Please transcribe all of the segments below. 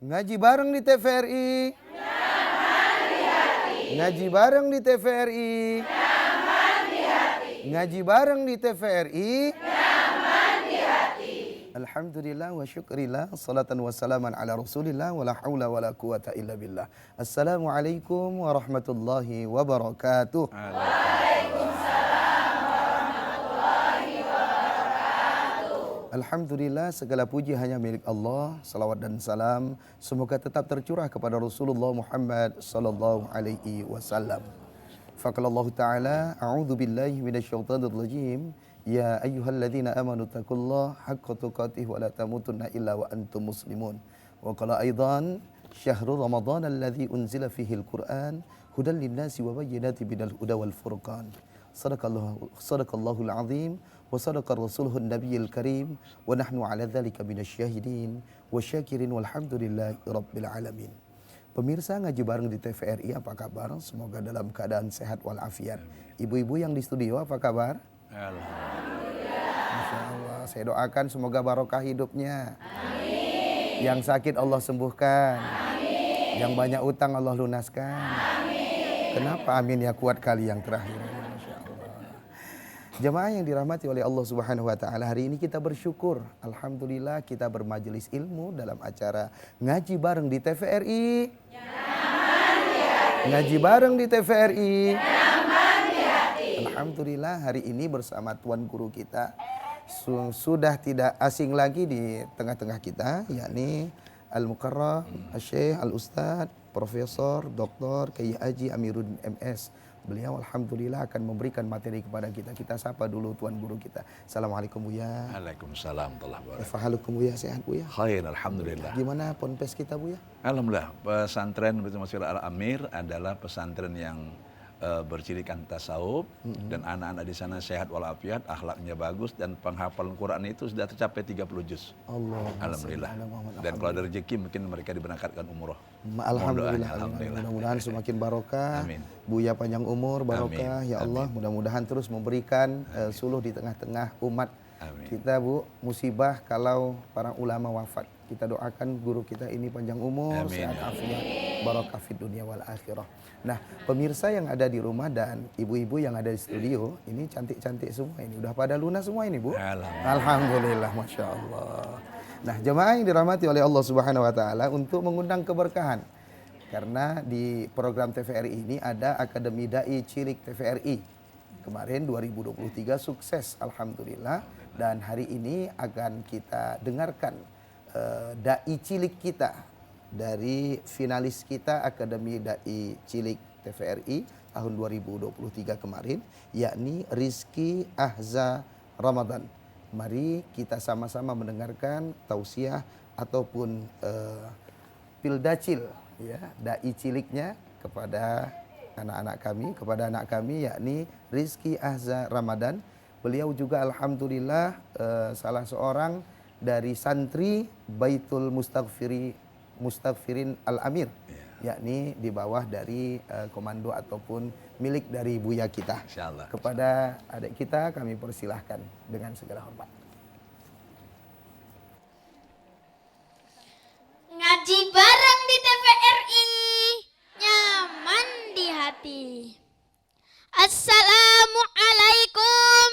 Ngaji bareng di TVRI. Ngaji bareng di TVRI. Ngaji bareng di TVRI. Alhamdulillah wa syukrillah. Salatan wa salaman ala rasulillah. Wa la hawla wa la quwata illa billah. Assalamualaikum warahmatullahi wabarakatuh. Alhamdulillah, segala puji hanya milik Allah. Salawat dan salam semoga tetap tercurah kepada Rasulullah Muhammad sallallahu alaihi wasallam. Faqalallahu ta'ala, a'udzu billahi minasyaitonir rajim. Ya ayyuhalladzina amanu taqullaha haqqa tuqatih wa la tamutunna illa wa antum muslimun. Wa qala aidan syahrul ramadan alladzi unzila fihi al-Qur'an hudan lin-nasi wa bayyinatin minal huda wal furqan. Sadaqallahul azim wa sadaqa rasuluhun nabiyil karim wa nahnu ala dzalika minasyahidin wa syakirin walhamdulillahi rabbil alamin. Pemirsa ngaji bareng di TVRI, apa kabar? Semoga dalam keadaan sehat walafiat. Ibu-ibu yang di studio apa kabar? Alhamdulillah. Masya Allah, saya doakan semoga barokah hidupnya. Amin. Yang sakit Allah sembuhkan. Amin. Yang banyak utang Allah lunaskan. Amin. Kenapa amin ya kuat kali yang terakhir? Jemaah yang dirahmati oleh Allah Subhanahu wa taala, hari ini kita bersyukur. Alhamdulillah kita bermajelis ilmu dalam acara ngaji bareng di TVRI. Ngaji bareng di TVRI. Alhamdulillah hari ini bersama tuan guru kita sudah tidak asing lagi di tengah-tengah kita, yakni Al-Mukarram Al-Syekh Al-Ustadz Profesor Dr. Kiai Haji Amiruddin MS. Beliau alhamdulillah akan memberikan materi kepada kita. Kita sapa dulu tuan guru kita. Assalamualaikum Buya. Waalaikumsalam warahmatullahi wabarakatuh. Fahalukum Buya, sehat Buya? Khair, alhamdulillah. Gimana ponpes kita Buya? Alhamdulillah, pesantren Masjid Al-Amir adalah pesantren yang bercirikan tasawuf dan anak-anak di sana sehat walafiat, akhlaknya bagus dan penghafalan Quran itu sudah tercapai 30 juz. Alhamdulillah. Dan kalau ada rezeki mungkin mereka diberangkatkan umroh. Alhamdulillah. Mudah-mudahan semakin barokah. Amin. Buya panjang umur, barokah. Amin. Ya Allah, mudah-mudahan terus memberikan suluh di tengah-tengah umat. Amin. Kita Bu, musibah kalau para ulama wafat. Kita doakan guru kita ini panjang umur, Amin. sehat afiat, barokah fid dunya wal akhirah. Nah, pemirsa yang ada di rumah dan ibu-ibu yang ada di studio, ini cantik-cantik semua ini. Udah pada lunas semua ini, Bu? Alhamdulillah, Masya Allah. Nah, jemaah yang dirahmati oleh Allah Subhanahu wa taala, untuk mengundang keberkahan. Karena di program TVRI ini ada Akademi Dai Cilik TVRI. Kemarin 2023 sukses alhamdulillah, dan hari ini akan kita dengarkan dai cilik kita dari finalis kita Akademi Dai Cilik TVRI tahun 2023 kemarin, yakni Rizky Ahza Ramadan. Mari kita sama-sama mendengarkan tausiah ataupun pildacil ya, dai ciliknya kepada anak-anak kami, kepada anak kami, yakni Rizky Ahza Ramadan. Beliau juga alhamdulillah salah seorang dari santri Baitul Mustaghfirin Al-Amir, yakni di bawah dari komando ataupun milik dari Buya kita. Insyaallah. Kepada adik kita kami persilahkan dengan segala hormat. Ngaji bareng di TVRI, nyaman di hati. Assalamualaikum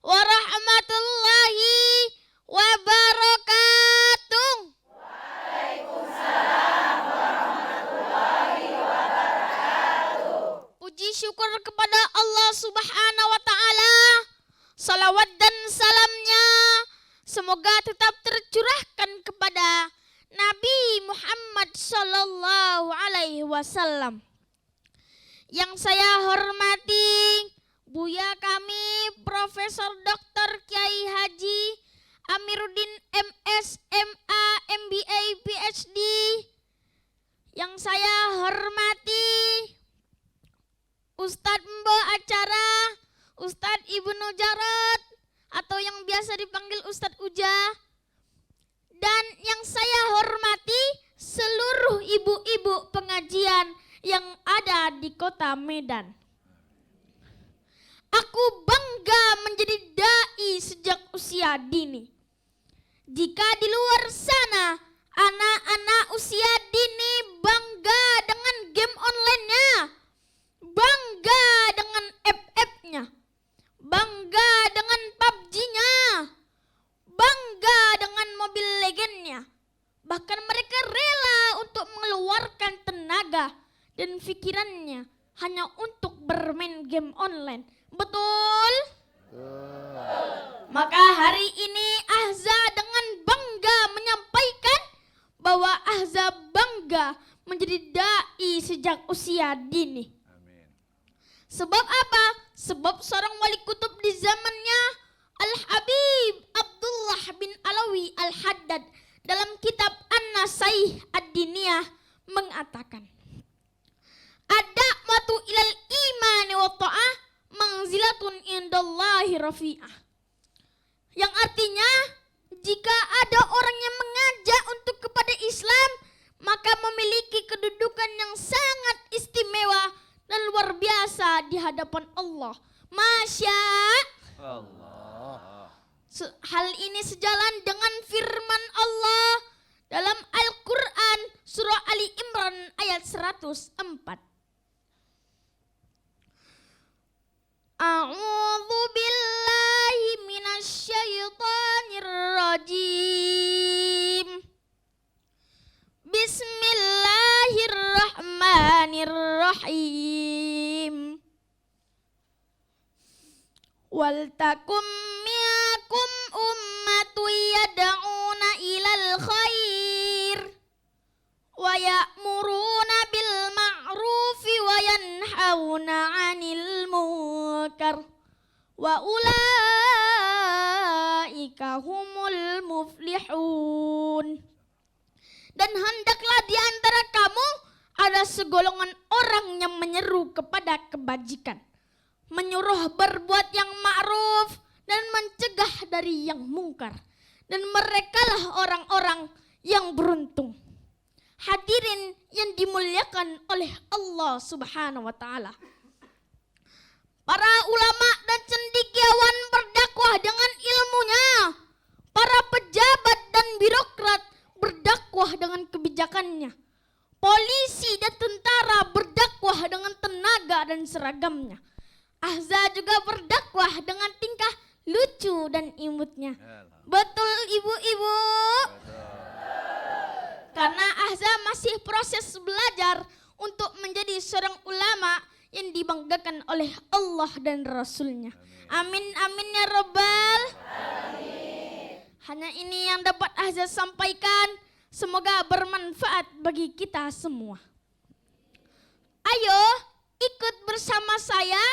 warahmatullahi wabarakatuh. Waalaikumsalam warahmatullahi wabarakatuh. Puji syukur kepada Allah Subhanahu wa taala. Salawat dan salamnya semoga tetap tercurahkan kepada Nabi Muhammad sallallahu alaihi wasallam. Yang saya hormati Buya kami Profesor Dr. Kiai Haji Amiruddin MS, MA, MBA, PhD. Yang saya hormati Ustadz Mbo acara, Ustadz Ibnu Jarot atau yang biasa dipanggil Ustadz Uja. Dan yang saya hormati seluruh ibu-ibu pengajian yang ada di kota Medan. Aku bangga menjadi dai sejak usia dini. Jika di luar sana anak-anak usia Bahkan mereka rela untuk mengeluarkan tenaga dan pikirannya hanya untuk bermain game online. Betul? Maka hari ini Ahza dengan bangga menyampaikan bahwa Ahza bangga menjadi dai sejak usia dini. Amin. Sebab apa? Sebab seorang wali kutub di zamannya Al-Habib Abdullah bin Alawi Al-Haddad dalam kitab An-Nasaih Ad-Diniyah mengatakan, ad-da'watu ilal imani wa ta'ah manzilatun indallahi rafi'ah. Yang artinya, jika ada orang yang mengajak untuk kepada Islam, maka memiliki kedudukan yang sangat istimewa dan luar biasa di hadapan Allah. Masya Allah. Hal ini sejalan dengan firman Allah dalam Al-Quran surah Ali Imran ayat 104. A'udzu billahi minasyaitonir rajim. Bismillahirrahmanirrahim. Wal takum minkum ummatun yad'una ilal khair wa ya'muruna bil ma'rufi wa yanhauna 'anil munkar wa ulaika humul muflihun. Dan hendaklah di antara kamu ada segolongan orang yang menyeru kepada kebajikan, menyuruh berbuat yang ma'ruf dan mencegah dari yang mungkar. Dan merekalah orang-orang yang beruntung. Hadirin yang dimuliakan oleh Allah Subhanahu wa taala. Para ulama dan cendekiawan berdakwah dengan ilmunya. Para pejabat dan birokrat berdakwah dengan kebijakannya. Polisi dan tentara berdakwah dengan tenaga dan seragamnya. Ahza juga berdakwah dengan tingkah lucu dan imutnya. Betul ibu-ibu? Karena Ahza masih proses belajar untuk menjadi seorang ulama yang dibanggakan oleh Allah dan Rasulnya. Amin amin ya Rabbal. Hanya ini yang dapat Ahza sampaikan. Semoga bermanfaat bagi kita semua. Ayo ikut bersama saya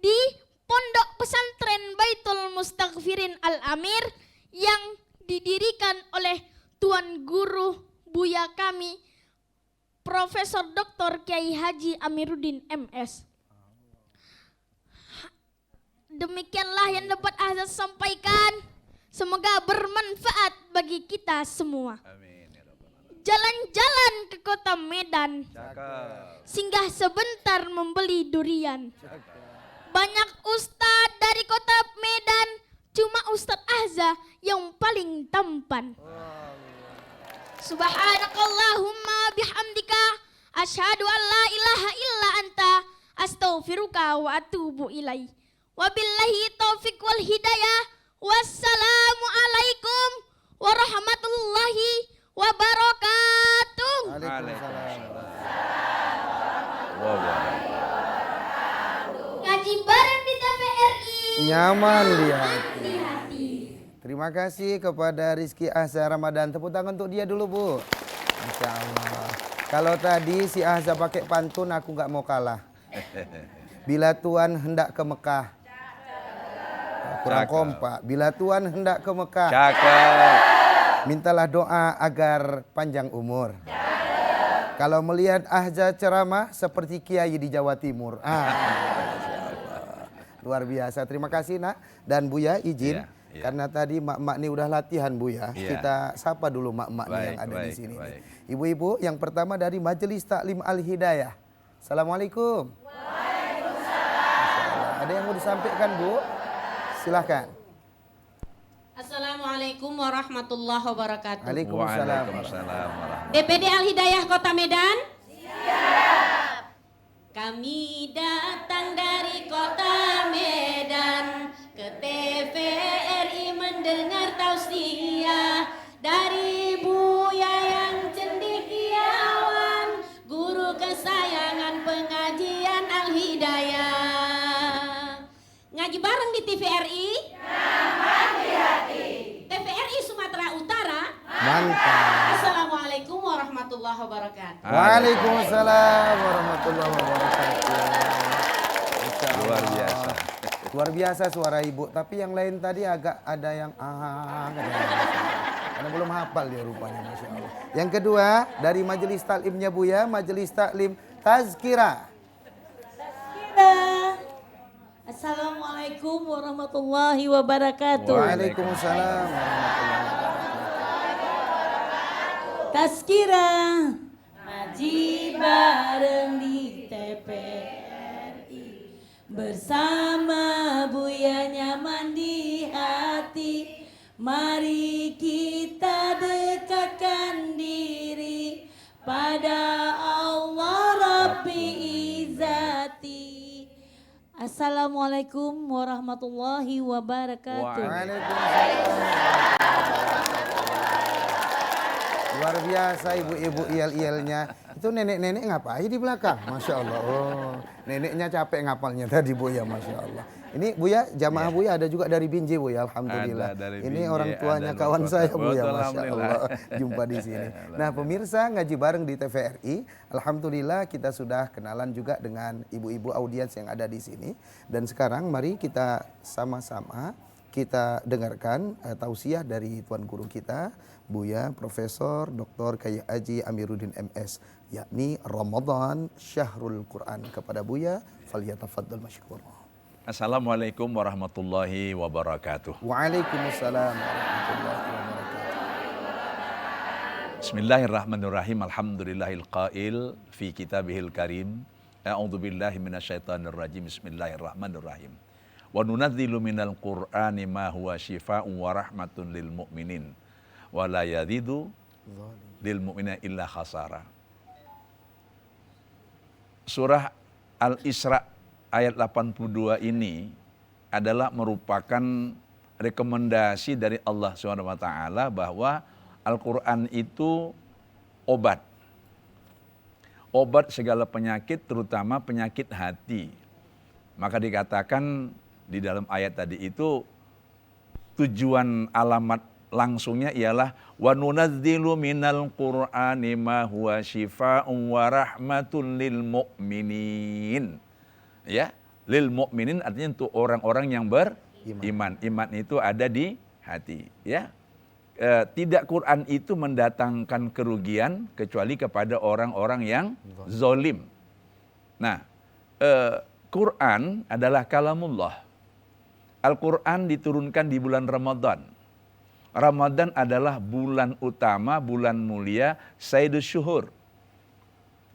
di Pondok Pesantren Baitul Mustaghfirin Al-Amir yang didirikan oleh Tuan Guru Buya kami, Profesor Dr. Kiai Haji Amiruddin MS. Demikianlah yang dapat Ahza sampaikan. Semoga bermanfaat bagi kita semua. Amin ya rabbal alamin. Jalan-jalan ke kota Medan, Cakep. singgah sebentar membeli durian. Banyak ustadz dari kota Medan, cuma Ustadz Ahza yang paling tampan. Subhanakallahumma bihamdika asyhadu an la ilaha illa anta astaghfiruka wa atubu ilaih. Wabillahi taufiq wal hidayah. Wassalamualaikum warahmatullahi wabarakatuh. Ngaji bareng di TVRI. Nyaman di hati. Terima kasih kepada Rizky Ahza Ramadan. Tepuk tangan untuk dia dulu, Bu. Masya Allah. Kalau tadi si Ahza pakai pantun, aku nggak mau kalah. Bila Tuhan hendak ke Mekah. Kurang Cakep. kompak. Bila Tuhan hendak ke Mekah. Cakep. Mintalah doa agar panjang umur. Kalau melihat Ahza ceramah seperti kiai di Jawa Timur. Luar biasa. Terima kasih nak. Dan Buya izin. Iya. Karena tadi mak-mak nih udah latihan Buya. Iya. Kita sapa dulu mak-mak nih yang ada di Baik, sini. baik. Ibu-ibu yang pertama dari Majelis Taklim Al-Hidayah. Assalamualaikum. Waalaikumsalam. Ada yang mau disampaikan Bu? Silahkan. Assalamualaikum warahmatullahi wabarakatuh. Waalaikumsalam. Waalaikumsalam warahmatullahi DPD Al-Hidayah Kota Medan? Siap. Kami datang dari Kota Medan ke TVRI mendengar tausiah dari Buya yang TVRI? TVRI Sumatera Utara? Mantap. Assalamualaikum warahmatullahi wabarakatuh. Waalaikumsalam warahmatullahi wabarakatuh. Masya Allah. Luar biasa. Luar biasa suara ibu, tapi yang lain tadi agak ada yang karena belum hafal dia rupanya, Masya Allah. Yang kedua dari Majelis Taklimnya Buya, Majelis Taklim Tazkirah. Assalamualaikum warahmatullahi wabarakatuh. Waalaikumsalam warahmatullahi wabarakatuh. Tazkirah ngaji bareng di TVRI, bersama Buya nyaman di hati. Mari kita dekatkan diri pada Allah Rabbi Izzati. Assalamualaikum warahmatullahi wabarakatuh. Waalaikumsalam. Luar biasa ibu-ibu iyal-iyalnya. Itu nenek-nenek ngapain di belakang? Masya Allah. Oh, neneknya capek ngapalnya tadi Buya, Masya Allah. Ini Buya, jamaah Buya ada juga dari Binjai Buya, alhamdulillah. Dari Ini Binjai, orang tuanya ada kawan dari saya Kota Buya, Bogor, Masya Allah. Jumpa di sini. Nah pemirsa ngaji bareng di TVRI, alhamdulillah kita sudah kenalan juga dengan ibu-ibu audiens yang ada di sini. Dan sekarang mari kita sama-sama kita dengarkan tausiah dari Tuan Guru kita, Buya Profesor Dr. Kyai Haji Amiruddin MS, yakni Ramadan Syahrul Quran. Kepada Buya, falyatafaddal masykur. Assalamualaikum warahmatullahi wabarakatuh. Waalaikumsalam warahmatullahi wabarakatuh. Bismillahirrahmanirrahim. Alhamdulillahil qail fi kitabihil karim. A'udzu billahi minasyaitonir rajim. Bismillahirrahmanirrahim. Wa nunazzilu minal Qur'ani ma huwa syifaa'un wa rahmatun lil mu'minin wa la yazidu lil mu'minina illa khasara. Surah Al-Isra ayat 82 ini adalah merupakan rekomendasi dari Allah SWT bahwa Al-Quran itu obat. Obat segala penyakit, terutama penyakit hati. Maka dikatakan di dalam ayat tadi itu tujuan alamat langsungnya ialah wa nunazzilu minal Qur'ani ma huwa syifaa'un wa rahmatun lil mu'minin. Ya, lil mu'minin artinya untuk orang-orang yang beriman. Iman itu ada di hati, ya. Tidak Quran itu mendatangkan kerugian kecuali kepada orang-orang yang zolim. Nah, Quran adalah kalamullah. Al-Quran diturunkan di bulan Ramadan. Ramadan adalah bulan utama, bulan mulia, Sayyidus Syuhur.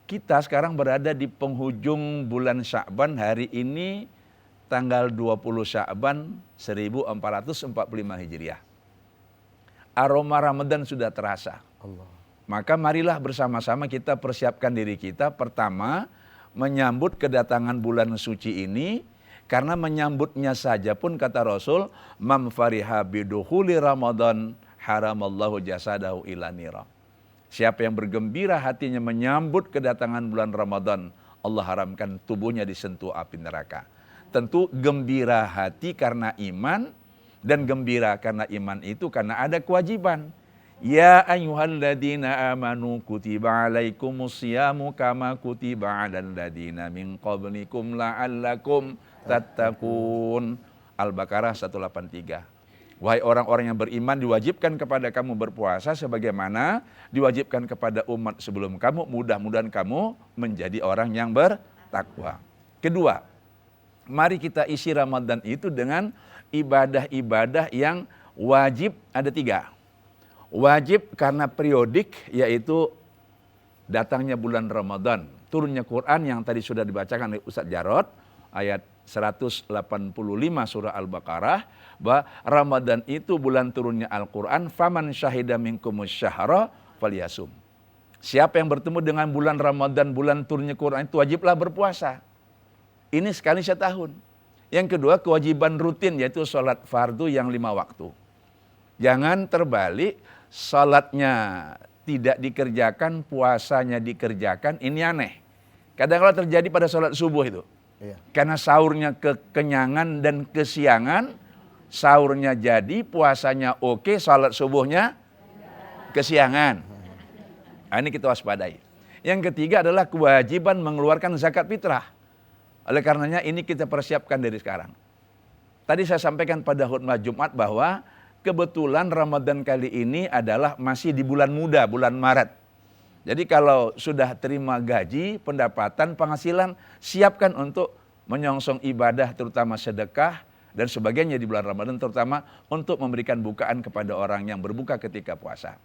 Kita sekarang berada di penghujung bulan Sya'ban, hari ini tanggal 20 Sya'ban 1445 Hijriah. Aroma Ramadan sudah terasa. Allah. Maka marilah bersama-sama kita persiapkan diri kita. Pertama, menyambut kedatangan bulan suci ini. Karena menyambutnya saja pun kata Rasul, "Man fariha bidukhuli Ramadan haramallahu jasadahu ila nira." Siapa yang bergembira hatinya menyambut kedatangan bulan Ramadan, Allah haramkan tubuhnya disentuh api neraka. Tentu gembira hati karena iman, dan gembira karena iman itu karena ada kewajiban. Ya ayyuhalladzina amanu kutiba alaikumusyamu kama kutiba alal ladzina min qablikum la'allakum tattaqun. Al-Baqarah 183. Wahai orang-orang yang beriman, diwajibkan kepada kamu berpuasa sebagaimana diwajibkan kepada umat sebelum kamu. Mudah-mudahan kamu menjadi orang yang bertakwa. Kedua, mari kita isi Ramadan itu dengan ibadah-ibadah yang wajib. Ada 3. Wajib karena periodik, yaitu datangnya bulan Ramadan. Turunnya Quran yang tadi sudah dibacakan oleh Ustaz Jarod, ayat 185 surah Al-Baqarah, bahwa Ramadan itu bulan turunnya Al-Quran. Faman syahida minkumus syahra falyasum. Siapa yang bertemu dengan bulan Ramadan, bulan turunnya Quran, itu wajiblah berpuasa. Ini sekali setahun. Yang kedua, kewajiban rutin, yaitu sholat fardu yang 5 waktu. Jangan terbalik, sholatnya tidak dikerjakan, puasanya dikerjakan, ini aneh. Kadang-kadang terjadi pada sholat subuh itu. Iya. Karena sahurnya kekenyangan dan kesiangan, sahurnya jadi, puasanya oke, salat subuhnya kesiangan. Nah, ini kita waspadai. Yang ketiga adalah kewajiban mengeluarkan zakat fitrah. Oleh karenanya ini kita persiapkan dari sekarang. Tadi saya sampaikan pada khutbah Jumat bahwa kebetulan Ramadan kali ini adalah masih di bulan muda, bulan Maret. Jadi kalau sudah terima gaji, pendapatan, penghasilan, siapkan untuk menyongsong ibadah terutama sedekah dan sebagainya di bulan Ramadan, terutama untuk memberikan bukaan kepada orang yang berbuka ketika puasa.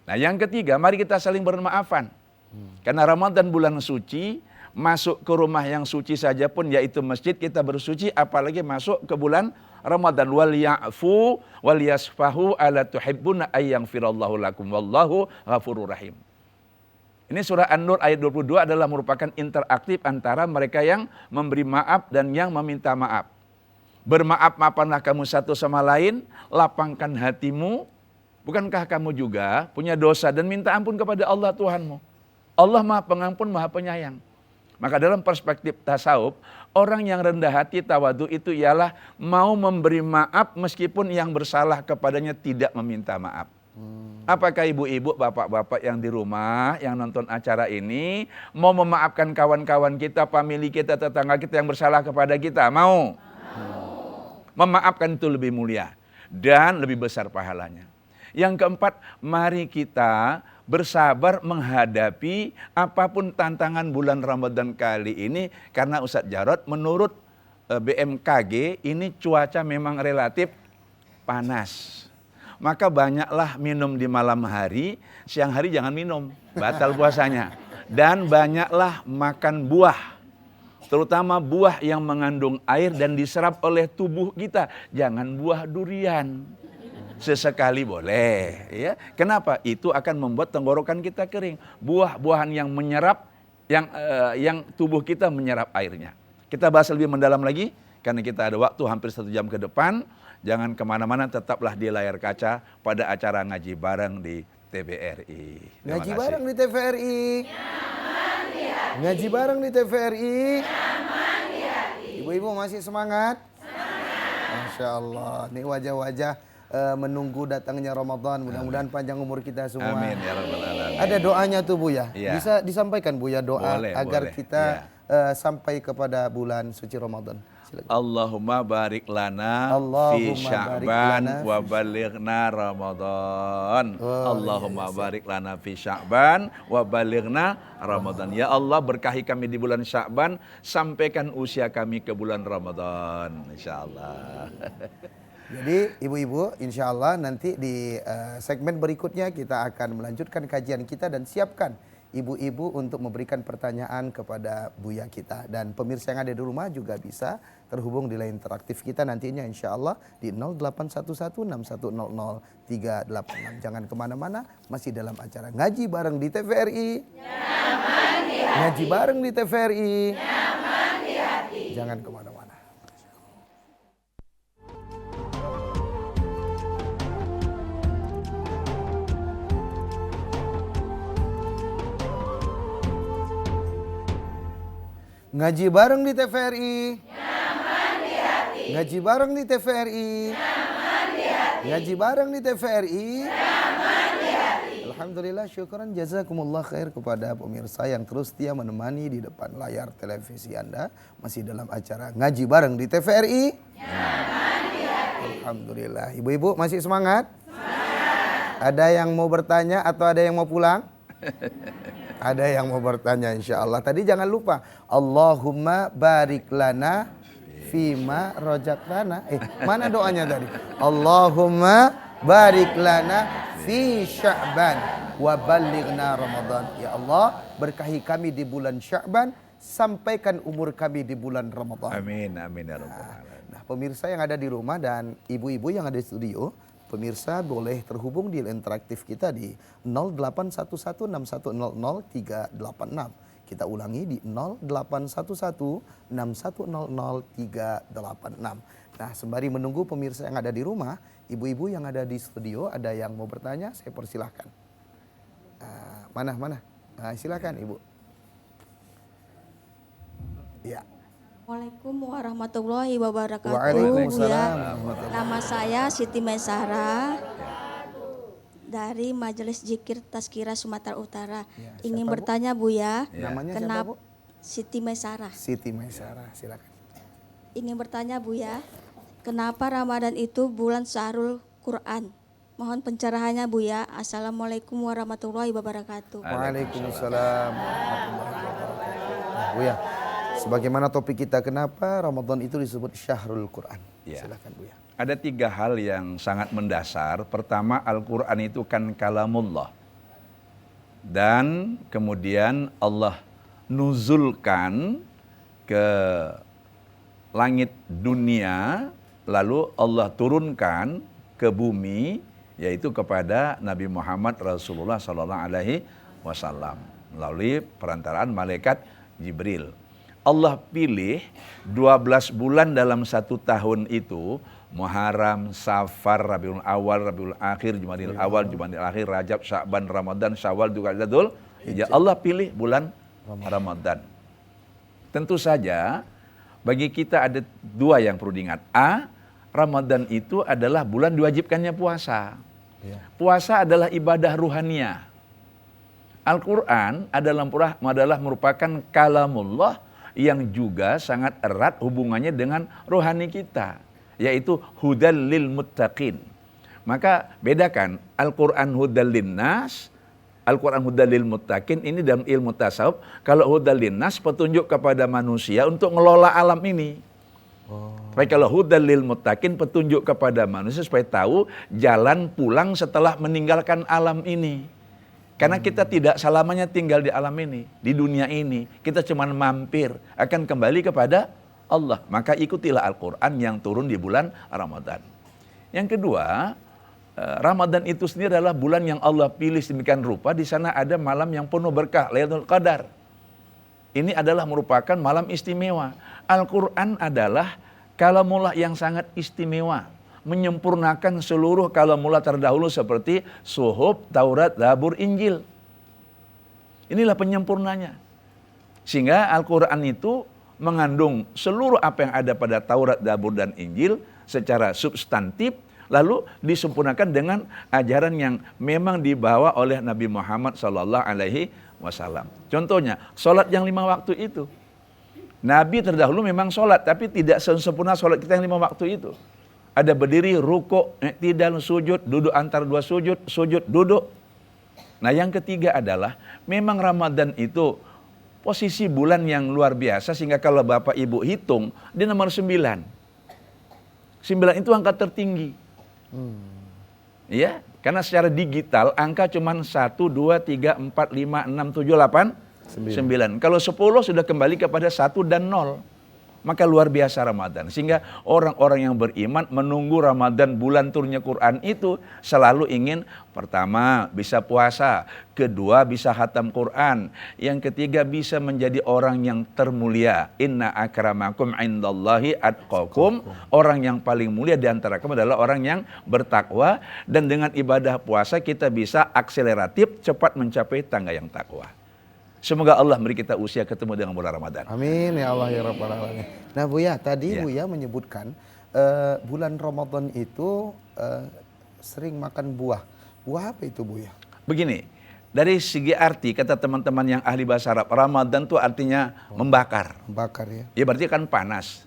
Nah yang ketiga, mari kita saling bermaafan. Karena Ramadan bulan suci, masuk ke rumah yang suci saja pun yaitu masjid kita bersuci, apalagi masuk ke bulan Ramadan. Wal ya'fu wal yasfahu ala tuhibbuna ayyaghfirallahu lakum wallahu ghafurur rahim. Ini surah An-Nur ayat 22 adalah merupakan interaktif antara mereka yang memberi maaf dan yang meminta maaf. Bermaaf-maafanlah kamu satu sama lain, lapangkan hatimu. Bukankah kamu juga punya dosa dan minta ampun kepada Allah Tuhanmu? Allah Maha Pengampun, Maha Penyayang. Maka dalam perspektif tasawuf, orang yang rendah hati tawadu itu ialah mau memberi maaf meskipun yang bersalah kepadanya tidak meminta maaf. Apakah ibu-ibu, bapak-bapak yang di rumah, yang nonton acara ini, mau memaafkan kawan-kawan kita, famili kita, tetangga kita yang bersalah kepada kita? Mau? Memaafkan itu lebih mulia dan lebih besar pahalanya. Yang keempat, mari kita bersabar menghadapi apapun tantangan bulan Ramadan kali ini. Karena Ustadz Jarod, menurut BMKG, ini cuaca memang relatif panas. Maka banyaklah minum di malam hari, siang hari jangan minum, batal puasanya. Dan banyaklah makan buah, terutama buah yang mengandung air dan diserap oleh tubuh kita. Jangan buah durian, sesekali boleh. Ya. Kenapa? Itu akan membuat tenggorokan kita kering. Buah-buahan yang menyerap, yang tubuh kita menyerap airnya. Kita bahas lebih mendalam lagi, karena kita ada waktu hampir 1 jam ke depan. Jangan kemana-mana, tetaplah di layar kaca pada acara ngaji bareng di TVRI. Ngaji bareng di TVRI. Ngaji bareng di TVRI. Ibu-ibu masih semangat? Masya Allah. Ini wajah-wajah menunggu datangnya Ramadan. Mudah-mudahan panjang umur kita semua. Amin ya rabbal alamin. Ada doanya tuh Bu ya. Iya. Bisa disampaikan Bu ya doa Boleh, agar boleh. kita sampai kepada bulan suci Ramadan. Silakan. Allahumma barik lana Allahumma fi barik Sya'ban lana wa balighna Ramadan. Oh, Allahumma barik lana fi Sya'ban wa balighna Ramadan. Ya Allah, berkahi kami di bulan Sya'ban, sampaikan usia kami ke bulan Ramadan, insyaallah. Jadi ibu-ibu insya Allah nanti di segmen berikutnya kita akan melanjutkan kajian kita dan siapkan ibu-ibu untuk memberikan pertanyaan kepada Buya kita. Dan pemirsa yang ada di rumah juga bisa terhubung di line interaktif kita nantinya insya Allah di 081161000386. Jangan kemana-mana, masih dalam acara Ngaji Bareng di TVRI. Ngaji Bareng di TVRI. Jangan kemana-mana. Ngaji bareng di TVRI. Nyaman di hati. Ngaji bareng di TVRI. Nyaman di hati. Ngaji bareng di TVRI. Nyaman di hati. Alhamdulillah, syukuran jazakumullah khair kepada pemirsa yang terus setia menemani di depan layar televisi Anda. Masih dalam acara Ngaji Bareng di TVRI. Nyaman di hati. Alhamdulillah. Ibu-ibu masih semangat? Semangat. Ada yang mau bertanya atau ada yang mau pulang? Ada yang mau bertanya insya Allah. Tadi jangan lupa Allahumma barik lana fima rojaktana. Mana doanya tadi? Allahumma barik lana fi Sya'ban wa balighna Ramadan. Ya Allah, berkahi kami di bulan Sya'ban, sampaikan umur kami di bulan Ramadan. Amin, amin ya rabbal alamin. Nah, pemirsa yang ada di rumah dan ibu-ibu yang ada di studio, pemirsa boleh terhubung di interaktif kita di 081161000386. Kita ulangi di 081161000386. Nah, sembari menunggu pemirsa yang ada di rumah, ibu-ibu yang ada di studio, ada yang mau bertanya, saya persilahkan. Mana? Nah, silakan Ibu. Ya. Assalamualaikum warahmatullahi wabarakatuh. Waalaikumsalam Ya. warahmatullahi. Nama saya Siti Maisara dari Majelis Zikir Tazkirah Sumatera Utara. Ya, Ingin siapa, Bu? bertanya Bu ya, Namanya siapa, kenapa Bu? Siti Maisara? Siti Maisara, silakan. Ingin bertanya Bu ya, kenapa Ramadan itu bulan Syahrul Quran? Mohon pencerahannya Bu ya. Assalamualaikum warahmatullahi wabarakatuh. Waalaikumsalam warahmatullahi wabarakatuh. Nah, Bu ya, sebagaimana topik kita, kenapa Ramadan itu disebut Syahrul Quran? Ya. Silakan Bu ya. Ada 3 hal yang sangat mendasar. Pertama, Al-Quran itu kan kalamullah. Dan kemudian Allah nuzulkan ke langit dunia, lalu Allah turunkan ke bumi, yaitu kepada Nabi Muhammad Rasulullah SAW melalui perantaraan malaikat Jibril. Allah pilih 12 bulan dalam 1 tahun itu, Muharram, Safar, Rabiul Awal, Rabiul Akhir, Jumadil Awal, Jumadil Akhir, Rajab, Sya'ban, Ramadan, Syawal, Dzulqa'dah, Hijjah. Allah pilih bulan Ramadan. Tentu saja bagi kita ada 2 yang perlu diingat. A, Ramadan itu adalah bulan diwajibkannya puasa. Puasa adalah ibadah ruhaniyah. Al-Quran adalah merupakan kalamullah yang juga sangat erat hubungannya dengan rohani kita, yaitu hudal lil muttaqin. Maka bedakan Al-Quran hudal linnas, Al-Quran hudal lil muttaqin. Ini dalam ilmu tasawuf. Kalau hudal linnas, petunjuk kepada manusia untuk ngelola alam ini. Tapi kalau hudal lil muttaqin, petunjuk kepada manusia supaya tahu jalan pulang setelah meninggalkan alam ini. Karena kita tidak selamanya tinggal di alam ini, di dunia ini. Kita cuma mampir, akan kembali kepada Allah. Maka ikutilah Al-Quran yang turun di bulan Ramadan. Yang kedua, Ramadan itu sendiri adalah bulan yang Allah pilih sedemikian rupa. Di sana ada malam yang penuh berkah, Lailatul Qadar. Ini adalah merupakan malam istimewa. Al-Quran adalah kalamullah yang sangat istimewa, menyempurnakan seluruh kalamullah terdahulu seperti Suhuf, Taurat, Zabur, Injil. Inilah penyempurnanya. Sehingga Al-Quran itu mengandung seluruh apa yang ada pada Taurat, Zabur, dan Injil secara substantif, lalu disempurnakan dengan ajaran yang memang dibawa oleh Nabi Muhammad SAW. Contohnya, sholat yang 5 waktu itu. Nabi terdahulu memang sholat, tapi tidak sempurna sholat kita yang 5 waktu itu. Ada berdiri, rukuk, iktidal, sujud, duduk antara 2 sujud, sujud, duduk. Nah yang ketiga adalah, memang Ramadan itu posisi bulan yang luar biasa, sehingga kalau Bapak Ibu hitung, dia nomor 9. 9 itu angka tertinggi. Ya, karena secara digital, angka cuma 1, 2, 3, 4, 5, 6, 7, 8, 9. Kalau 10 sudah kembali kepada 1 dan 0. Maka luar biasa Ramadan. Sehingga orang-orang yang beriman menunggu Ramadan, bulan turunnya Quran itu selalu ingin, pertama bisa puasa, kedua bisa khatam Quran, yang ketiga bisa menjadi orang yang termulia. Inna akramakum indallahi atqakum. Orang yang paling mulia di antara kamu adalah orang yang bertakwa. Dan dengan ibadah puasa kita bisa akseleratif cepat mencapai tangga yang takwa. Semoga Allah beri kita usia ketemu dengan bulan Ramadan. Amin ya Allah ya Rabbal Alamin. Nah Buya, tadi Buya menyebutkan bulan Ramadan itu sering makan buah. Buah apa itu Buya? Begini, dari segi arti kata teman-teman yang ahli bahasa Arab, Ramadan itu artinya membakar. Membakar ya. Ya berarti kan panas.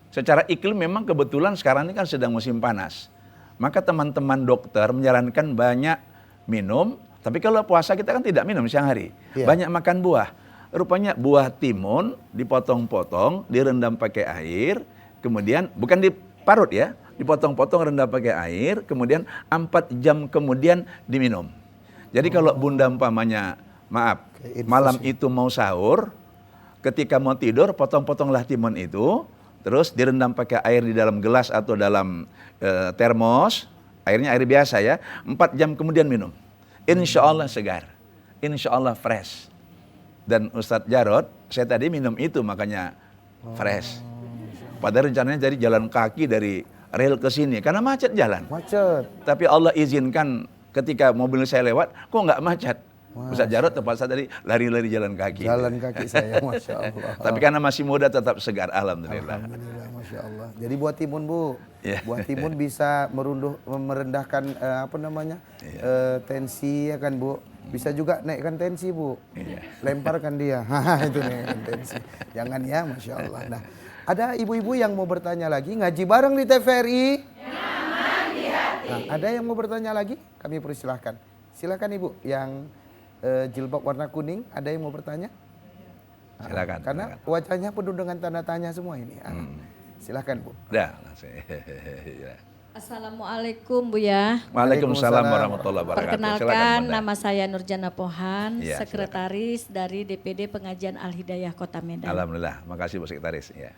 Secara iklim memang kebetulan sekarang ini kan sedang musim panas. Maka teman-teman dokter menyarankan banyak minum. Tapi kalau puasa kita kan tidak minum siang hari. Banyak makan buah. Rupanya buah timun dipotong-potong, direndam pakai air. Kemudian, bukan diparut ya. Dipotong-potong, rendam pakai air. Kemudian 4 jam kemudian diminum. Jadi kalau bunda umpamanya, maaf, malam itu mau sahur. Ketika mau tidur, potong-potonglah timun itu. Terus direndam pakai air di dalam gelas atau dalam termos. Airnya air biasa ya. 4 jam kemudian minum. Insya Allah segar, insya Allah fresh. Dan Ustadz Jarod, saya tadi minum itu makanya fresh. Padahal rencananya jadi jalan kaki dari rel ke sini, karena macet jalan. Macet. Tapi Allah izinkan ketika mobil saya lewat, kok nggak macet? Ustaz Jarod tepat saat tadi lari-lari jalan kaki. Jalan kaki saya, Masya Allah. Tapi karena masih muda tetap segar, alhamdulillah. Alhamdulillah, Masya Allah. Jadi buat timun Bu, Ya. buat timun bisa merendahkan tensi ya kan Bu. Bisa juga naikkan tensi Bu. Iya. Lemparkan dia, itu naikkan tensi. Jangan ya, Masya Allah. Nah, ada ibu-ibu yang mau bertanya lagi, ngaji bareng di TVRI. Nah, ada yang mau bertanya lagi? Kami persilahkan. Silakan Ibu yang jilbab warna kuning, ada yang mau bertanya? Silakan. Karena silakan. wajahnya penuh dengan tanda tanya semua ini. Silakan Bu. Dah, langsung. Ya. Assalamualaikum Buya. Waalaikumsalam warahmatullahi wabarakatuh. Silakan, Perkenalkan, Bunda. nama saya Nurjana Pohan, Ya, sekretaris dari DPD Pengajian Al-Hidayah Kota Medan. Alhamdulillah, makasih Bu Sekretaris. Ya,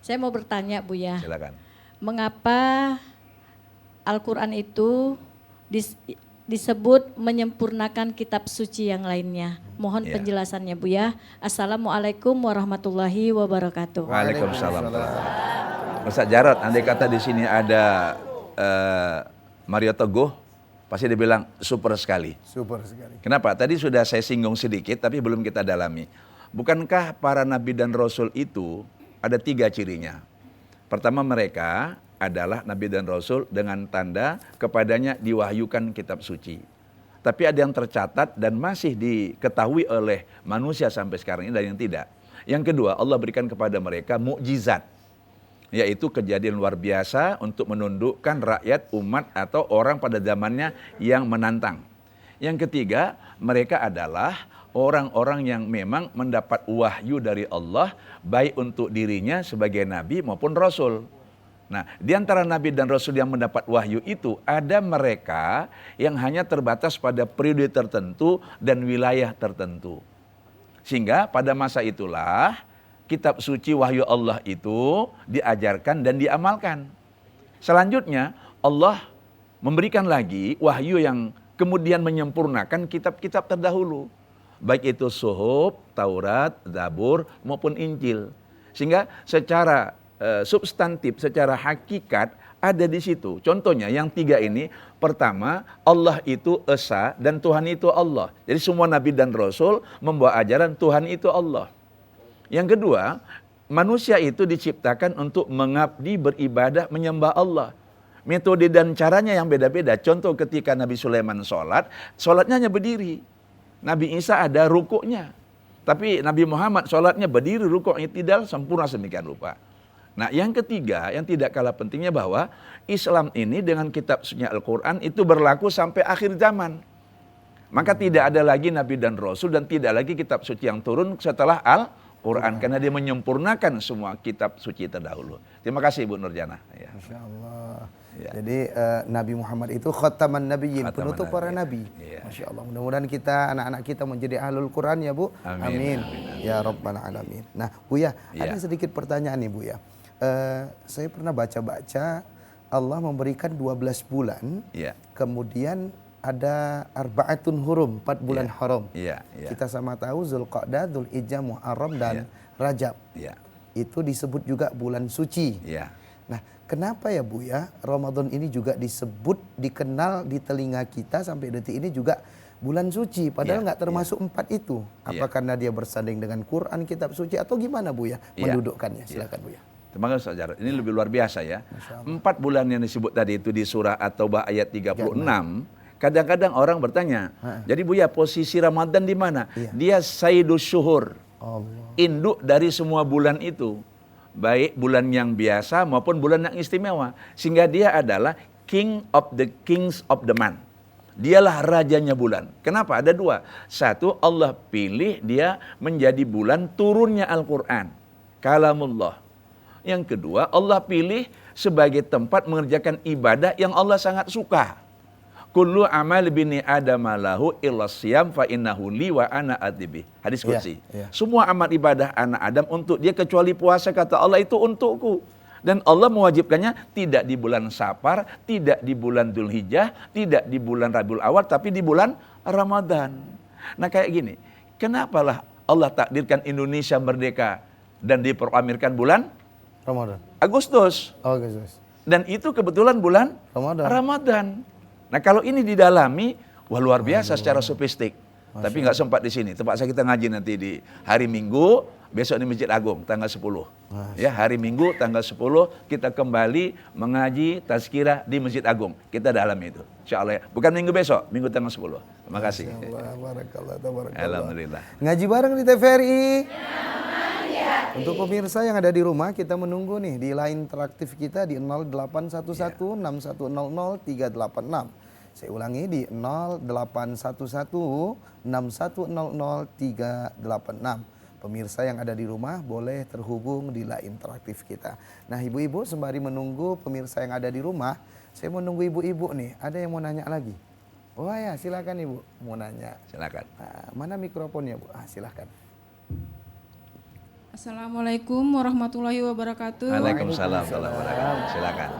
Saya mau bertanya Buya, silakan. mengapa Al-Quran itu disebut menyempurnakan kitab suci yang lainnya? Mohon Ya. penjelasannya Buya. Assalamualaikum warahmatullahi wabarakatuh. Waalaikumsalam. Ustaz Jarod, andai kata di sini ada Mario Teguh, pasti dia bilang super sekali. Super sekali. Kenapa? Tadi sudah saya singgung sedikit, tapi belum kita dalami. Bukankah para nabi dan rasul itu ada 3 cirinya? Pertama, mereka adalah nabi dan rasul dengan tanda kepadanya diwahyukan kitab suci. Tapi ada yang tercatat dan masih diketahui oleh manusia sampai sekarang ini dan yang tidak. Yang kedua, Allah berikan kepada mereka mukjizat, yaitu kejadian luar biasa untuk menundukkan rakyat, umat atau orang pada zamannya yang menantang. Yang ketiga, mereka adalah orang-orang yang memang mendapat wahyu dari Allah, baik untuk dirinya sebagai nabi maupun rasul. Nah, di antara nabi dan rasul yang mendapat wahyu itu, ada mereka yang hanya terbatas pada periode tertentu dan wilayah tertentu. Sehingga pada masa itulah kitab suci wahyu Allah itu diajarkan dan diamalkan. Selanjutnya Allah memberikan lagi wahyu yang kemudian menyempurnakan kitab-kitab terdahulu. Baik itu Suhuf, Taurat, Zabur maupun Injil. Sehingga secara substantif, secara hakikat ada di situ. Contohnya yang 3 ini, pertama Allah itu Esa dan Tuhan itu Allah. Jadi semua nabi dan rasul membawa ajaran Tuhan itu Allah. Yang kedua, manusia itu diciptakan untuk mengabdi, beribadah, menyembah Allah. Metode dan caranya yang beda-beda. Contoh ketika Nabi Sulaiman sholatnya hanya berdiri. Nabi Isa ada rukuknya. Tapi Nabi Muhammad sholatnya berdiri, rukuknya tidak sempurna sedemikian rupa. Nah, yang ketiga, yang tidak kalah pentingnya bahwa Islam ini dengan kitab suci Al-Quran itu berlaku sampai akhir zaman. Maka tidak ada lagi Nabi dan Rasul dan tidak lagi kitab suci yang turun setelah Al-Quran. Karena dia menyempurnakan semua kitab suci terdahulu. Terima kasih Ibu Nurjana. Ya. Masya Allah. Ya. Jadi Nabi Muhammad itu khataman nabiyyin, Khataman penutup para nabi. Ya. Masya Allah. Mudah-mudahan kita, anak-anak kita menjadi ahlul Quran ya Bu. Amin. Ya Rabbal Alamin. Nah Bu ya, Ya. ada sedikit pertanyaan nih Bu ya. Saya pernah baca-baca Allah memberikan 12 bulan. Ya. Kemudian ada arba'atun hurum, 4 bulan haram. Iya, iya. Kita sama tahu Zulqa'dah, Dzulhijjah, Muharram dan Rajab. Iya. Itu disebut juga bulan suci. Iya. Nah, kenapa ya Bu ya, Ramadan ini juga disebut, dikenal di telinga kita sampai detik ini juga bulan suci, padahal nggak termasuk 4 itu. Apa karena dia bersanding dengan Quran, kitab suci, atau gimana Bu ya mendudukkannya? Silakan Bu ya. Terima kasih Ustaz Jarod. Ini lebih luar biasa ya. 4 bulan yang disebut tadi itu di surah At-Taubah ayat 36. Kadang-kadang orang bertanya, jadi Buya posisi Ramadan di mana? Dia Sayyidus Syuhur. Allah. Induk dari semua bulan itu. Baik bulan yang biasa maupun bulan yang istimewa. Sehingga dia adalah King of the Kings of the Month. Dialah rajanya bulan. Kenapa? Ada 2. Satu, Allah pilih dia menjadi bulan turunnya Al-Quran. Kalamullah. Yang kedua, Allah pilih sebagai tempat mengerjakan ibadah yang Allah sangat suka. Kullu amal bini Adam lahu illa siyam fa innahu li wa ana atibi. Hadis qudsi. Semua amal ibadah anak Adam untuk dia kecuali puasa, kata Allah, itu untukku. Dan Allah mewajibkannya tidak di bulan Safar, tidak di bulan Dzulhijjah, tidak di bulan Rabiul Awal, tapi di bulan Ramadan. Nah kayak gini, kenapalah Allah takdirkan Indonesia merdeka dan diproklamirkan bulan Ramadan. Agustus. Oh, Agustus. Dan itu kebetulan bulan Ramadan. Ramadan. Nah kalau ini didalami, wah luar biasa secara sofistik. Tapi nggak sempat di sini. Terpaksa kita ngaji nanti di hari Minggu, besok di Masjid Agung tanggal 10. Ya, hari Minggu tanggal 10 kita kembali mengaji tazkirah di Masjid Agung. Kita dalam itu. Insyaallah ya. Bukan minggu besok, minggu tanggal 10. Terima kasih. Alhamdulillah. Ngaji bareng di TVRI. Untuk pemirsa yang ada di rumah, kita menunggu nih di line interaktif kita di 081161000386. Saya ulangi di 081161000386. Pemirsa yang ada di rumah boleh terhubung di line interaktif kita. Nah, ibu-ibu sembari menunggu pemirsa yang ada di rumah, saya mau nunggu ibu-ibu nih. Ada yang mau nanya lagi? Oh ya, silakan ibu. Mau nanya. Silakan. Nah, mana mikrofonnya bu? Silakan. Assalamualaikum warahmatullahi wabarakatuh. Waalaikumsalam warahmatullahi wabarakatuh. Silakan.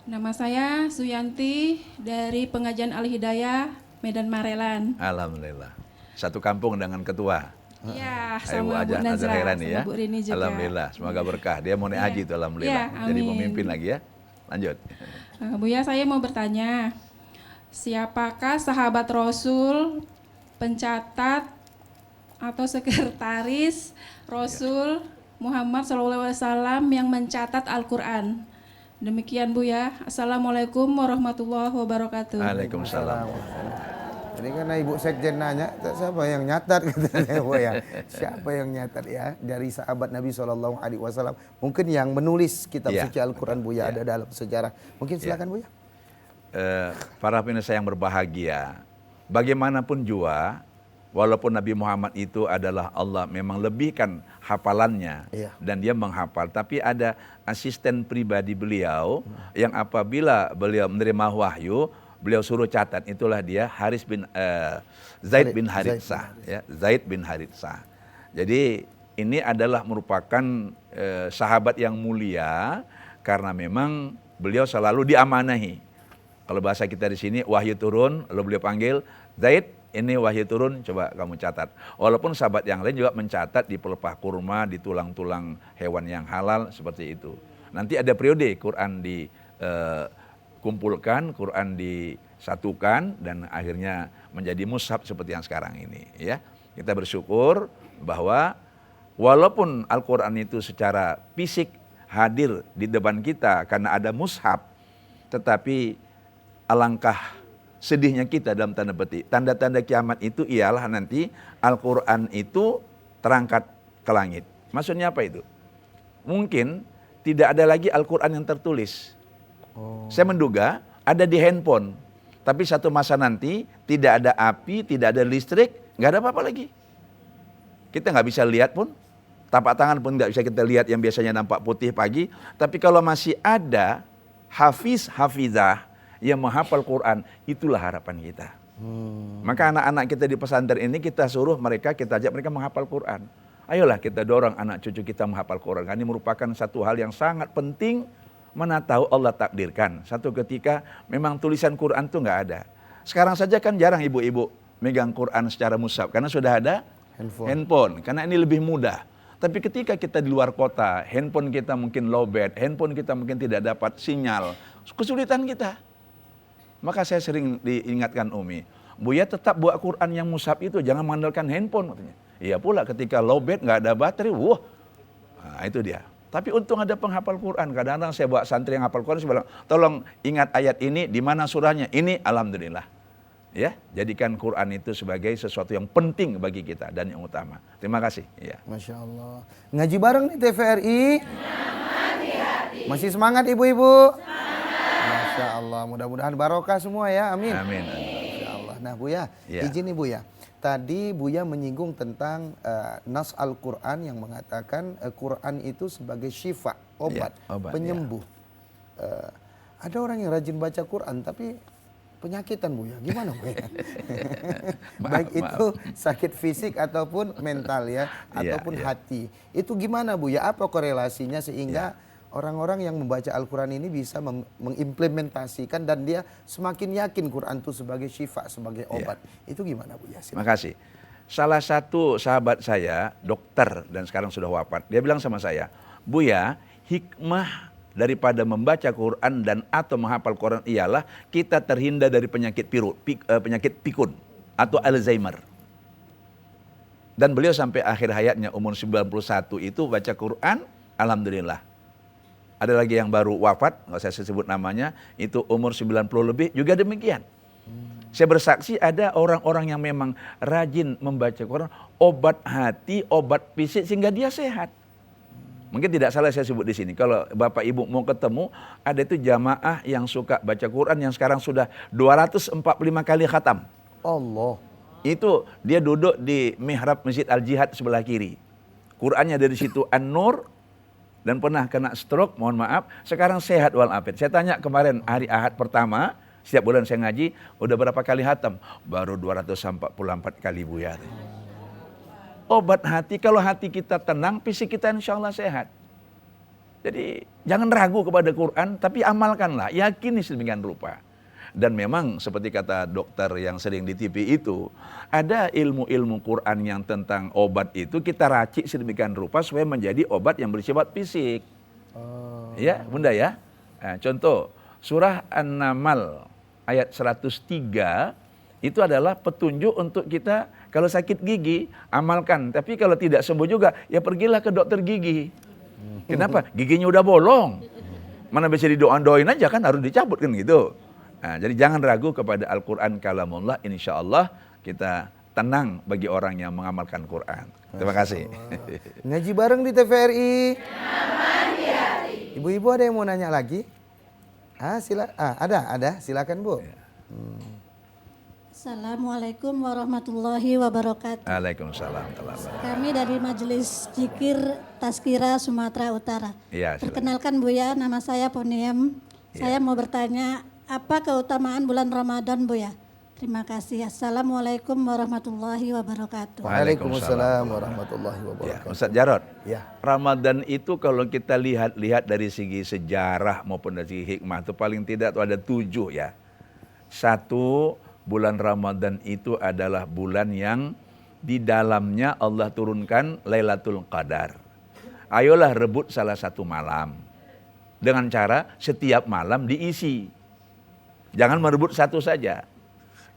Nama saya Suyanti dari Pengajian Al-Hidayah, Medan Marelan. Alhamdulillah. Satu kampung dengan ketua. Iya, Ayo Bu sama Bu Ajah Nazra, Nazar Herani ya. sama Bu Rini juga. Alhamdulillah, semoga berkah. Dia mau naik haji tuh alhamdulillah. Iya, Jadi amin. pemimpin lagi ya. Lanjut. Buya, saya mau bertanya, siapakah sahabat Rasul, pencatat atau sekretaris Rasul Muhammad SAW yang mencatat Al-Quran? Demikian Bu ya. Assalamualaikum warahmatullahi wabarakatuh. Waalaikumsalam. Jadi karena Ibu Sekjen nanya, siapa yang nyatat katanya Bu ya. Siapa yang nyatat ya dari sahabat Nabi SAW. Mungkin yang menulis kitab Iya. suci Al-Quran Bu ya, ada dalam sejarah. Mungkin silakan Bu ya. Para pemirsa yang berbahagia, bagaimanapun jua, walaupun Nabi Muhammad itu adalah Allah memang lebihkan hafalannya Iya. dan dia menghafal, tapi ada asisten pribadi beliau yang apabila beliau menerima wahyu, beliau suruh catat. Itulah dia Zaid bin Haritsah, ya, Zaid bin Haritsah. Jadi ini adalah merupakan sahabat yang mulia karena memang beliau selalu diamanahi. Kalau bahasa kita di sini wahyu turun, lalu beliau panggil, Zaid, ini wahyu turun, coba kamu catat. Walaupun sahabat yang lain juga mencatat di pelepah kurma, di tulang-tulang hewan yang halal, seperti itu. Nanti ada periode Quran dikumpulkan, Quran disatukan, dan akhirnya menjadi mushaf seperti yang sekarang ini. Ya, kita bersyukur bahwa walaupun Al-Quran itu secara fisik hadir di depan kita karena ada mushaf, tetapi alangkah sedihnya kita dalam tanda petik. Tanda-tanda kiamat itu ialah nanti Al-Quran itu terangkat ke langit. Maksudnya apa itu? Mungkin tidak ada lagi Al-Quran yang tertulis. Saya menduga ada di handphone. Tapi satu masa nanti tidak ada api, tidak ada listrik, nggak ada apa-apa lagi. Kita nggak bisa lihat pun. Tapak tangan pun nggak bisa kita lihat yang biasanya nampak putih pagi. Tapi kalau masih ada hafizah yang menghafal Quran, itulah harapan kita. Maka anak-anak kita di pesantren ini kita suruh mereka, kita ajak mereka menghafal Quran. Ayolah kita dorong anak cucu kita menghafal Quran. Ini merupakan satu hal yang sangat penting, mana tahu Allah takdirkan. Satu ketika memang tulisan Quran itu nggak ada. Sekarang saja kan jarang ibu-ibu megang Quran secara mushaf karena sudah ada handphone. Karena ini lebih mudah. Tapi ketika kita di luar kota, handphone kita mungkin lowbat, handphone kita mungkin tidak dapat sinyal, kesulitan kita. Maka saya sering diingatkan Umi, Buya tetap buat Quran yang mushaf itu, jangan mengandalkan handphone. Katanya. Iya pula ketika lowbat nggak ada baterai, wah, nah, itu dia. Tapi untung ada penghafal Quran. Kadang-kadang saya buat santri yang hafal Quran, saya bilang, tolong ingat ayat ini, di mana surahnya? Ini, alhamdulillah. Ya, jadikan Quran itu sebagai sesuatu yang penting bagi kita dan yang utama. Terima kasih. Ya. Masya Allah. Ngaji bareng nih TVRI. Masih semangat ibu-ibu? Masya Allah, mudah-mudahan barokah semua ya, amin. Amin. Masya Allah. Nah Buya, Ya. izin nih Buya. Tadi Buya menyinggung tentang nas Al-Quran yang mengatakan Quran itu sebagai syifa, obat, Ya, obat, penyembuh. Ada orang yang rajin baca Quran tapi penyakitan Buya, gimana Buya? Baik itu sakit fisik ataupun mental ya, ataupun hati. Itu gimana Buya? Apa korelasinya sehingga orang-orang yang membaca Al-Quran ini bisa mengimplementasikan dan dia semakin yakin Quran itu sebagai syifa, sebagai obat. Itu gimana Bu Yasin? Terima kasih. Salah satu sahabat saya, dokter dan sekarang sudah wafat, dia bilang sama saya, Buya, hikmah daripada membaca Quran dan atau menghafal Quran ialah kita terhindar dari penyakit penyakit pikun atau Alzheimer. Dan beliau sampai akhir hayatnya umur 91 itu baca Quran, alhamdulillah. Ada lagi yang baru wafat, nggak saya sebut namanya, itu umur 90 lebih juga demikian. Saya bersaksi ada orang-orang yang memang rajin membaca Quran, obat hati, obat fisik sehingga dia sehat. Mungkin tidak salah saya sebut di sini. Kalau Bapak Ibu mau ketemu, ada itu jamaah yang suka baca Quran yang sekarang sudah 245 kali khatam. Allah. Itu dia duduk di mihrab Masjid Al-Jihad sebelah kiri. Qurannya dari situ An-Nur dan pernah kena stroke, mohon maaf. Sekarang sehat walafiat. Saya tanya kemarin hari Ahad pertama, setiap bulan saya ngaji, udah berapa kali khatam? Baru 244 kali Buya. Obat hati, kalau hati kita tenang, fisik kita insya Allah sehat. Jadi jangan ragu kepada Quran, tapi amalkanlah, yakini sedemikian rupa. Dan memang seperti kata dokter yang sering di TV itu, ada ilmu-ilmu Quran yang tentang obat itu kita racik sedemikian rupa supaya menjadi obat yang bersifat fisik. Ya, Bunda ya. Nah, contoh, surah An-Naml ayat 103, itu adalah petunjuk untuk kita kalau sakit gigi, amalkan. Tapi kalau tidak sembuh juga, ya pergilah ke dokter gigi. Kenapa? Giginya udah bolong. Mana bisa didoain aja kan, harus dicabut kan gitu. Nah, jadi jangan ragu kepada Al-Quran kalamullah, insya Allah kita tenang bagi orang yang mengamalkan Quran. Terima kasih. Ngaji bareng di TVRI. Ibu-ibu ada yang mau nanya lagi? Ada, silakan Bu. Assalamualaikum warahmatullahi wabarakatuh. Waalaikumsalam. Kami dari Majelis Zikir Tazkirah Sumatera Utara. Ya, perkenalkan Buya, nama saya Poniem. Saya mau bertanya, apa keutamaan bulan Ramadan Buya? Terima kasih. Assalamualaikum warahmatullahi wabarakatuh. Waalaikumsalam warahmatullahi wabarakatuh. Ya, Ustaz Jarod, ya. Ramadan itu kalau kita lihat dari segi sejarah maupun dari segi hikmah itu paling tidak itu ada 7 ya. 1, bulan Ramadan itu adalah bulan yang di dalamnya Allah turunkan Lailatul Qadar. Ayolah rebut salah satu malam. Dengan cara setiap malam diisi. Jangan merebut satu saja.